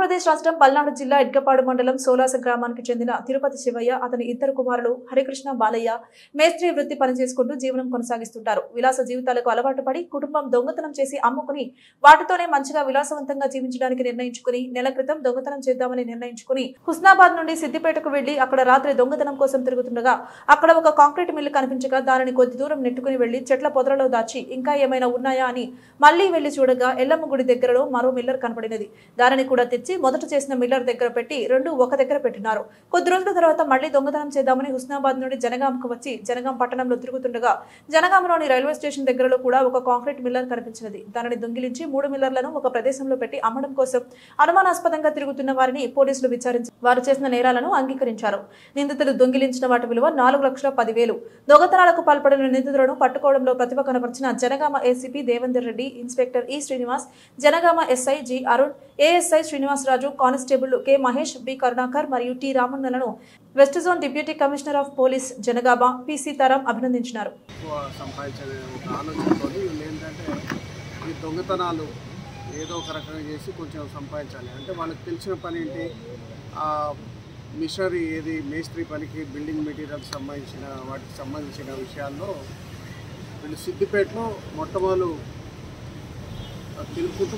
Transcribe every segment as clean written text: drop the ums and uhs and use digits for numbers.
ఆంధ్రప్రదేశ్ రాష్ట్రం పల్నాడు జిల్లా ఎడ్గపాడు మండలం సోలాస గ్రామానికి చెందిన తిరుపతి శివయ్య అతని ఇద్దరు కుమారులు హరికృష్ణ బాలయ్య మేస్త్రి వృత్తి పనిచేసుకుంటూ జీవనం కొనసాగిస్తుంటారు. విలాస జీవితాలకు అలవాటు పడి కుటుంబం దొంగతనం చేసి అమ్ముకుని వాటితోనే మంచిగా విలాసవంతంగా జీవించడానికి నిర్ణయించుకుని నెల క్రితం దొంగతనం చేద్దామని నిర్ణయించుకుని హుస్నాబాద్ నుండి సిద్దిపేటకు వెళ్లి అక్కడ రాత్రి దొంగతనం కోసం తిరుగుతుండగా అక్కడ ఒక కాంక్రీట్ మిల్లు కనిపించగా దానిని కొద్ది దూరం నెట్టుకుని వెళ్లి చెట్ల పొదలలో దాచి ఇంకా ఏమైనా ఉన్నాయా అని మళ్లీ వెళ్లి చూడగా ఎల్లమ్మ గుడి దగ్గరలో మరో మిల్లర్ కనపడినది. దానిని కూడా తెచ్చి మొదట చేసిన మిల్లర్ దగ్గర పెట్టి రెండు ఒక దగ్గర పెట్టినారు. కొద్ది రోజుల తర్వాత మళ్లీ దొంగతనం చేద్దామని హుస్నాబాద్ నుండి జనగాంకు వచ్చి జనగాం పట్టణంలో తిరుగుతుండగా జనగాంలోని రైల్వే స్టేషన్ దగ్గరలో కూడా ఒక కాంక్రీట్ మిల్లర్ కనిపించినది. దానిని దొంగిలించి 3 మిల్లర్లను ఒక ప్రదేశంలో పెట్టి అమ్మడం కోసం అనుమానాస్పదంగా తిరుగుతున్న వారిని పోలీసులు విచారించి వారు చేసిన నేరాలను అంగీకరించారు. నిందితులు దొంగిలించిన వాటి విలువ 4,10,000. దొంగతనాలకు పాల్పడిన నిందితులను పట్టుకోవడంలో ప్రతిభ కనపరిచిన Janagama ACP Devender Reddy, inspector E Srinivas, Janagama SI G Arun, ASI Srinivasaraju, constable K Mahesh, B Karunakar మరియు టి రామన్నలను west zone deputy commissioner of police Janagama P Sitaram అభినందించారు. ఈ దొంగతనాలు ఏదో ఒక రకంగా చేసి కొంచెం సంపాదించాలి అంటే వాళ్ళకి తెలిసిన పని ఏంటి, మిషనరీ ఏది మేస్త్రి పనికి బిల్డింగ్ మెటీరియల్కి సంబంధించిన వాటికి సంబంధించిన విషయాల్లో వీళ్ళు సిద్దిపేటలో మొట్టమొదలు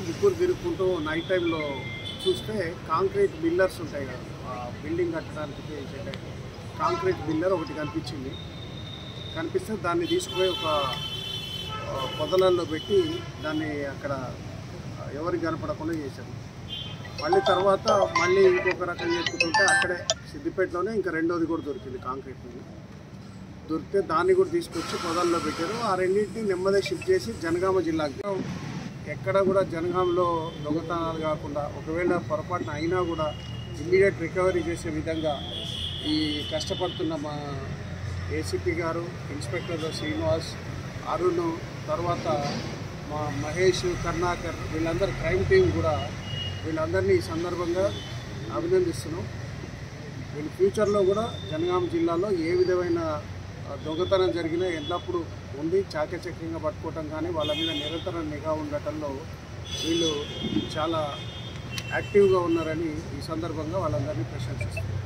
ముగ్గురు తిరుగుకుంటూ నైట్ టైంలో చూస్తే కాంక్రీట్ బిల్లర్స్ ఉంటాయి కదా, బిల్డింగ్ కట్టడానికి ఉపయోగించే కాంక్రీట్ బిల్లర్ ఒకటి కనిపిస్తే దాన్ని తీసుకుపోయి ఒక పొదలల్లో పెట్టి దాన్ని అక్కడ ఎవరికి కనపడకుండా చేశారు. మళ్ళీ తర్వాత ఇంకొక రకం చెప్పుకుంటే అక్కడే సిద్దిపేటలోనే ఇంకా రెండోది కూడా దొరికింది కాంక్రీట్ బిల్లర్. దొరికితే దాన్ని కూడా తీసుకొచ్చి పొదల్లో పెట్టారు. ఆ రెండింటిని నెమ్మదిగా షిఫ్ట్ చేసి జనగామ జిల్లాకి ఎక్కడ కూడా జనగాంలో దొంగతనాలు కాకుండా ఒకవేళ పొరపాటున అయినా కూడా ఇమ్మీడియట్ రికవరీ చేసే విధంగా ఈ కష్టపడుతున్న మా ఏసీపీ గారు, ఇన్స్పెక్టర్ శ్రీనివాస్, అరుణ్, తర్వాత మా మహేష్, కరుణాకర్ వీళ్ళందరూ క్రైమ్ టీం కూడా వీళ్ళందరినీ ఈ సందర్భంగా అభినందిస్తున్నాం. వీళ్ళు ఫ్యూచర్లో కూడా జనగామ జిల్లాలో ఏ విధమైన దొంగతనం జరిగినా ఎల్లప్పుడూ ఉండి చాకచక్యంగా పట్టుకోవటం కానీ వాళ్ళ మీద నిరంతరం నిఘా ఉండటంలో వీళ్ళు చాలా యాక్టివ్గా ఉన్నారని ఈ సందర్భంగా వాళ్ళందరినీ ప్రశంసిస్తున్నారు.